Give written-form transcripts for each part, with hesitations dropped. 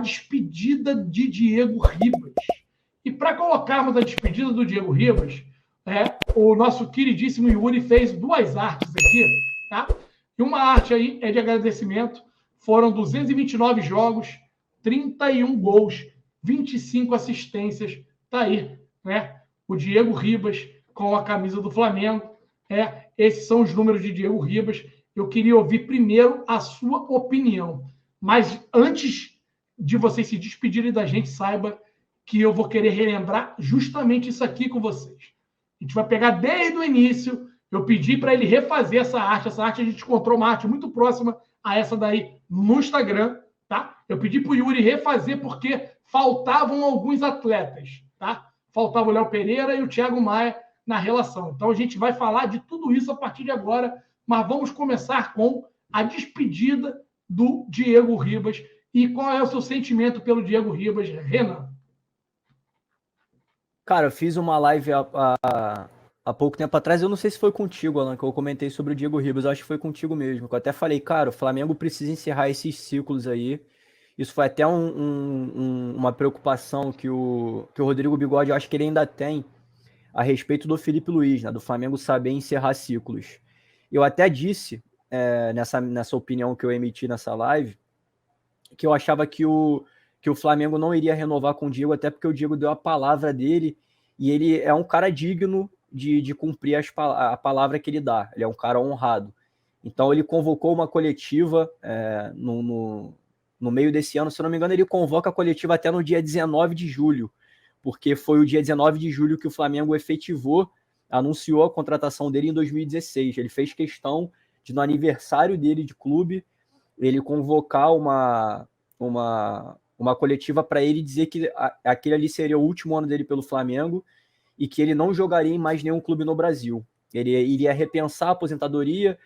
despedida de Diego Ribas. E para colocarmos a despedida do Diego Ribas, o nosso queridíssimo Yuri fez 2 artes aqui, tá? E uma arte aí é de agradecimento. Foram 229 jogos, 31 gols, 25 assistências. Tá aí, né? O Diego Ribas com a camisa do Flamengo. Esses são os números de Diego Ribas. Eu queria ouvir primeiro a sua opinião. Mas antes de vocês se despedirem da gente, saiba que eu vou querer relembrar justamente isso aqui com vocês. A gente vai pegar desde o início. Eu pedi para ele refazer essa arte. Essa arte a gente encontrou uma arte muito próxima a essa daí no Instagram, tá? Eu pedi para o Yuri refazer porque faltavam alguns atletas, tá? Faltava o Léo Pereira e o Thiago Maia na relação. Então a gente vai falar de tudo isso a partir de agora, mas vamos começar com a despedida do Diego Ribas. E qual é o seu sentimento pelo Diego Ribas, Renan? Cara, eu fiz uma live há pouco tempo atrás, eu não sei se foi contigo, Alan, que eu comentei sobre o Diego Ribas, eu acho que foi contigo mesmo, que eu até falei, cara, o Flamengo precisa encerrar esses ciclos aí. Isso foi até uma preocupação que o Rodrigo Bigode, eu acho que ele ainda tem, a respeito do Felipe Luiz, né, do Flamengo saber encerrar ciclos. Eu até disse, nessa opinião que eu emiti nessa live, que eu achava que o Flamengo não iria renovar com o Diego, até porque o Diego deu a palavra dele, e ele é um cara digno de cumprir a palavra que ele dá. Ele é um cara honrado. Então ele convocou uma coletiva no meio desse ano, se não me engano, ele convoca a coletiva até no dia 19 de julho, porque foi o dia 19 de julho que o Flamengo anunciou a contratação dele em 2016. Ele fez questão de, no aniversário dele de clube, ele convocar uma coletiva para ele dizer que aquele ali seria o último ano dele pelo Flamengo e que ele não jogaria em mais nenhum clube no Brasil. Ele iria repensar a aposentadoria,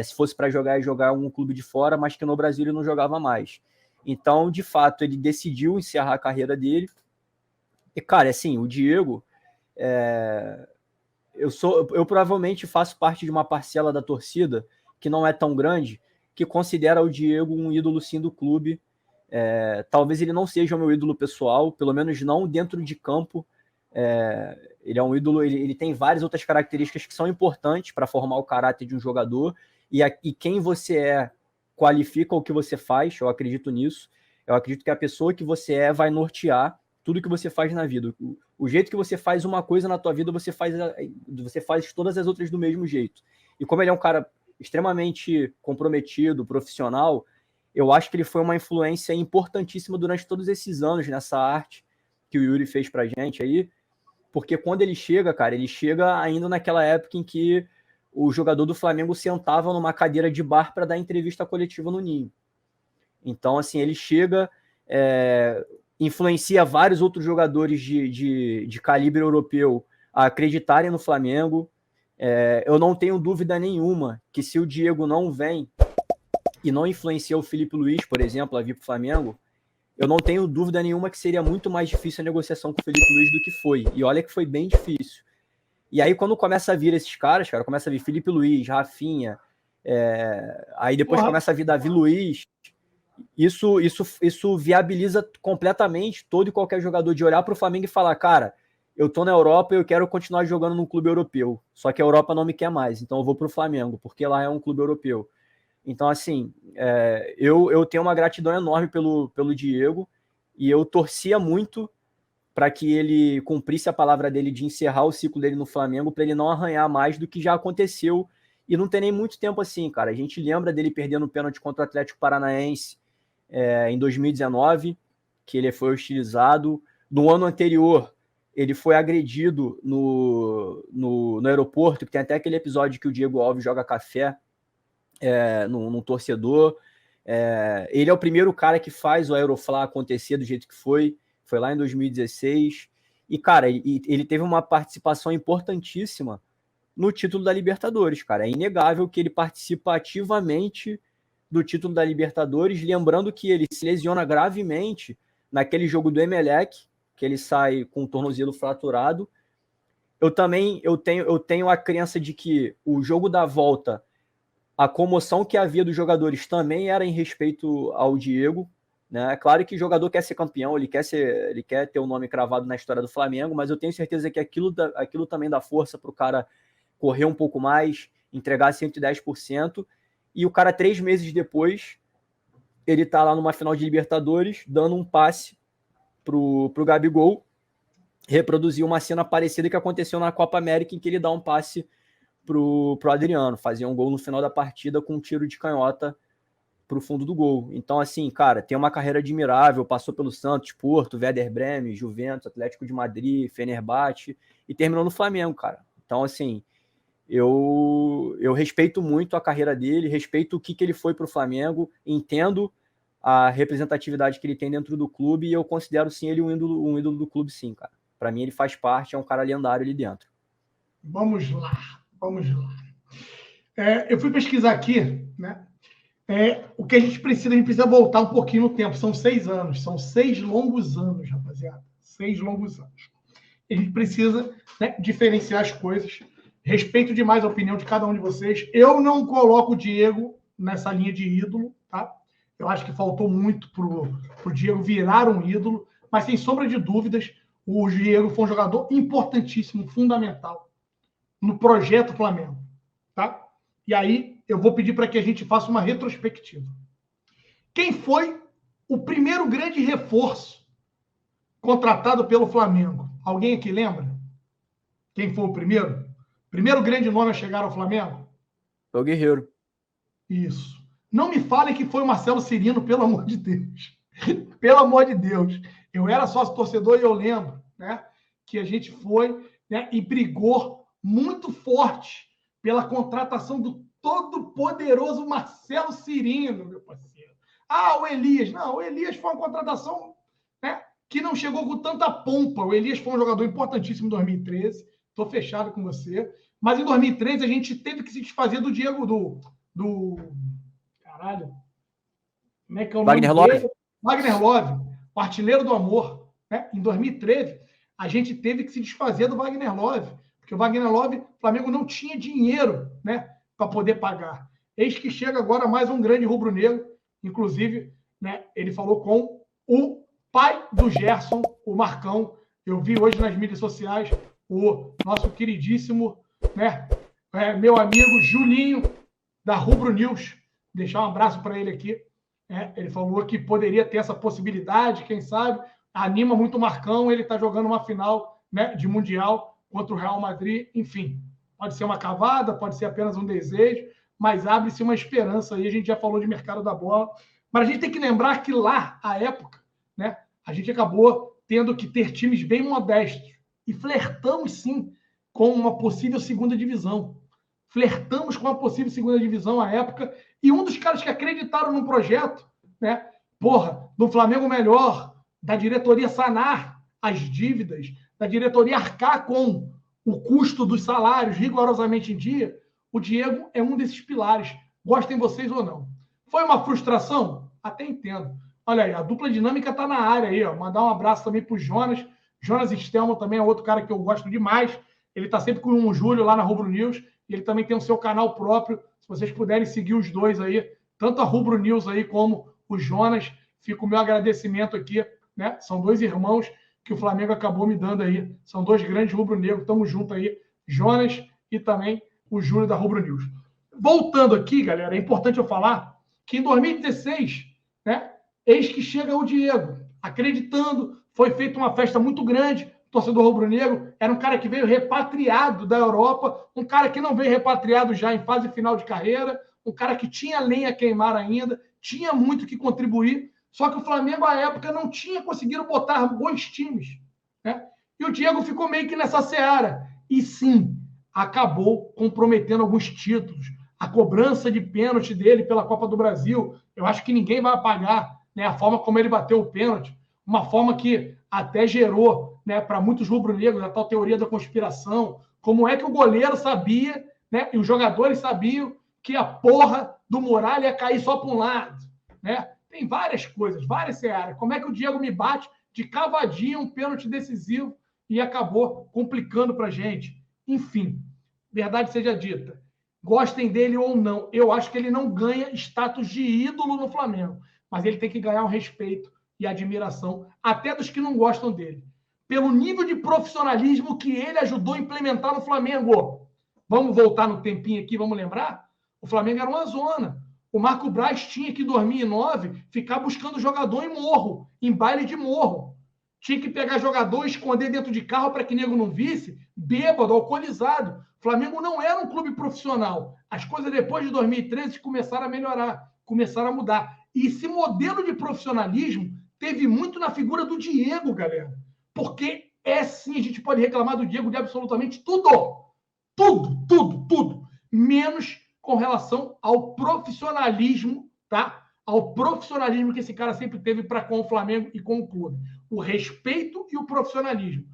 se fosse para jogar, ia jogar em um clube de fora, mas que no Brasil ele não jogava mais. Então, de fato, ele decidiu encerrar a carreira dele. E, cara, assim, o Diego... Eu provavelmente faço parte de uma parcela da torcida que não é tão grande, que considera o Diego um ídolo sim do clube. Talvez ele não seja o meu ídolo pessoal, pelo menos não dentro de campo. Ele é um ídolo, ele tem várias outras características que são importantes para formar o caráter de um jogador, e quem você é qualifica o que você faz. Eu acredito nisso. Eu acredito que a pessoa que você é vai nortear tudo que você faz na vida. O jeito que você faz uma coisa na tua vida, você faz todas as outras do mesmo jeito. E como ele é um cara extremamente comprometido, profissional, eu acho que ele foi uma influência importantíssima durante todos esses anos nessa arte que o Yuri fez pra gente aí, porque quando ele chega, cara, ele chega ainda naquela época em que o jogador do Flamengo sentava numa cadeira de bar para dar entrevista coletiva no Ninho. Então, assim, ele chega, influencia vários outros jogadores de calibre europeu a acreditarem no Flamengo. Eu não tenho dúvida nenhuma que se o Diego não vem e não influencia o Felipe Luiz, por exemplo, a vir para o Flamengo, eu não tenho dúvida nenhuma que seria muito mais difícil a negociação com o Felipe Luiz do que foi. E olha que foi bem difícil. E aí, quando começa a vir esses caras, cara, começa a vir Felipe Luiz, Rafinha, aí depois começa a vir Davi Luiz, isso viabiliza completamente todo e qualquer jogador de olhar para o Flamengo e falar, cara, eu tô na Europa e eu quero continuar jogando num clube europeu, só que a Europa não me quer mais, então eu vou para o Flamengo, porque lá é um clube europeu. Então, assim, eu tenho uma gratidão enorme pelo Diego, e eu torcia muito para que ele cumprisse a palavra dele de encerrar o ciclo dele no Flamengo, para ele não arranhar mais do que já aconteceu, e não tem nem muito tempo assim, cara. A gente lembra dele perdendo o pênalti contra o Atlético Paranaense em 2019, que ele foi hostilizado. No ano anterior, ele foi agredido no aeroporto, que tem até aquele episódio que o Diego Alves joga café num torcedor. Ele é o primeiro cara que faz o Aeroflá acontecer do jeito que foi lá em 2016, e cara, ele teve uma participação importantíssima no título da Libertadores, cara. É inegável que ele participa ativamente do título da Libertadores, lembrando que ele se lesiona gravemente naquele jogo do Emelec, que ele sai com o tornozelo fraturado. Eu tenho a crença de que o jogo da volta, a comoção que havia dos jogadores também era em respeito ao Diego, né? É claro que o jogador quer ser campeão, ele quer ter o nome cravado na história do Flamengo, mas eu tenho certeza que aquilo também dá força para o cara correr um pouco mais, entregar 110%, e o cara 3 meses depois, ele tá lá numa final de Libertadores, dando um passe pro Gabigol, reproduzir uma cena parecida que aconteceu na Copa América, em que ele dá um passe pro Adriano, fazer um gol no final da partida com um tiro de canhota pro fundo do gol. Então, assim, cara, tem uma carreira admirável, passou pelo Santos, Porto, Werder Bremen, Juventus, Atlético de Madrid, Fenerbahçe, e terminou no Flamengo, cara. Então, assim, eu respeito muito a carreira dele, respeito o que ele foi pro Flamengo, entendo a representatividade que ele tem dentro do clube, e eu considero, sim, ele um ídolo do clube, sim, cara. Pra mim, ele faz parte, é um cara lendário ali dentro. Vamos lá. Eu fui pesquisar aqui, né? O que a gente precisa voltar um pouquinho no tempo. São 6 anos, são 6 longos anos, rapaziada. 6 longos anos. A gente precisa, né, diferenciar as coisas. Respeito demais a opinião de cada um de vocês. Eu não coloco o Diego nessa linha de ídolo, tá? Eu acho que faltou muito pro Diego virar um ídolo, mas sem sombra de dúvidas, o Diego foi um jogador importantíssimo, fundamental no projeto Flamengo, tá? E aí eu vou pedir para que a gente faça uma retrospectiva. Quem foi o primeiro grande reforço contratado pelo Flamengo? Alguém aqui lembra? Quem foi o primeiro? Primeiro grande nome a chegar ao Flamengo? É o Guerreiro. Isso. Não me falem que foi o Marcelo Cirino, pelo amor de Deus. Pelo amor de Deus. Eu era sócio torcedor e eu lembro, né, que a gente foi, né, e brigou muito forte pela contratação do todo-poderoso Marcelo Cirino, meu parceiro. O Elias. Não, o Elias foi uma contratação, né, que não chegou com tanta pompa. O Elias foi um jogador importantíssimo em 2013. Estou fechado com você. Mas em 2013 a gente teve que se desfazer do Diego, do caralho. Como é que é o Wagner nome dele? Love. Wagner Love, o artilheiro do amor. Né? Em 2013, a gente teve que se desfazer do Wagner Love, porque o Wagner Love, o Flamengo não tinha dinheiro, né, para poder pagar. Eis que chega agora mais um grande rubro-negro, inclusive, né, ele falou com o pai do Gerson, o Marcão. Eu vi hoje nas mídias sociais o nosso queridíssimo, né, meu amigo Julinho, da Rubro News. Deixar um abraço para ele aqui. Ele falou que poderia ter essa possibilidade, quem sabe. Anima muito o Marcão, ele está jogando uma final, né, de Mundial contra o Real Madrid. Enfim, pode ser uma cavada, pode ser apenas um desejo, mas abre-se uma esperança aí. A gente já falou de mercado da bola, mas a gente tem que lembrar que lá, à época, né, a gente acabou tendo que ter times bem modestos e flertamos, sim, com uma possível segunda divisão. Flertamos com uma possível segunda divisão à época, e um dos caras que acreditaram no projeto, né, do Flamengo melhor, da diretoria sanar as dívidas, da diretoria arcar com o custo dos salários rigorosamente em dia, o Diego é um desses pilares, gostem vocês ou não. Foi uma frustração? Até entendo. Olha aí, a dupla dinâmica está na área aí, ó. Mandar um abraço também para o Jonas. Jonas Stelman também é outro cara que eu gosto demais. Ele está sempre com o Júlio lá na Rubro News, e ele também tem o seu canal próprio. Se vocês puderem seguir os dois aí, tanto a Rubro News aí como o Jonas, fica o meu agradecimento aqui, né? São 2 irmãos que o Flamengo acabou me dando aí. São 2 grandes rubro-negros, estamos juntos aí, Jonas e também o Júlio da Rubro News. Voltando aqui, galera, é importante eu falar que em 2016, né, eis que chega o Diego, acreditando, foi feita uma festa muito grande, o torcedor rubro-negro era um cara que veio repatriado da Europa, um cara que não veio repatriado já em fase final de carreira, um cara que tinha lenha a queimar ainda, tinha muito que contribuir, só que o Flamengo, à época, não tinha conseguido botar bons times, né? E o Diego ficou meio que nessa seara. E sim, acabou comprometendo alguns títulos. A cobrança de pênalti dele pela Copa do Brasil, eu acho que ninguém vai apagar, né, a forma como ele bateu o pênalti, uma forma que até gerou, né, para muitos rubro-negros a tal teoria da conspiração. Como é que o goleiro sabia, né, e os jogadores sabiam que a porra do Muralha ia cair só para um lado, né? Tem várias coisas, várias searas. Como é que o Diego me bate de cavadinha um pênalti decisivo e acabou complicando para a gente? Enfim, verdade seja dita. Gostem dele ou não, eu acho que ele não ganha status de ídolo no Flamengo. mas ele tem que ganhar o respeito e admiração, até dos que não gostam dele, pelo nível de profissionalismo que ele ajudou a implementar no Flamengo. Vamos voltar no tempinho aqui, vamos lembrar? O Flamengo era uma zona. O Marco Braz tinha que, em 2009, ficar buscando jogador em morro, em baile de morro. Tinha que pegar jogador e esconder dentro de carro para que nego não visse, bêbado, alcoolizado. O Flamengo não era um clube profissional. As coisas depois de 2013 começaram a melhorar, começaram a mudar. E esse modelo de profissionalismo teve muito na figura do Diego, galera. Porque sim, a gente pode reclamar do Diego de absolutamente tudo. Tudo. Menos com relação ao profissionalismo, tá? Ao profissionalismo que esse cara sempre teve para com o Flamengo e com o clube. O respeito e o profissionalismo.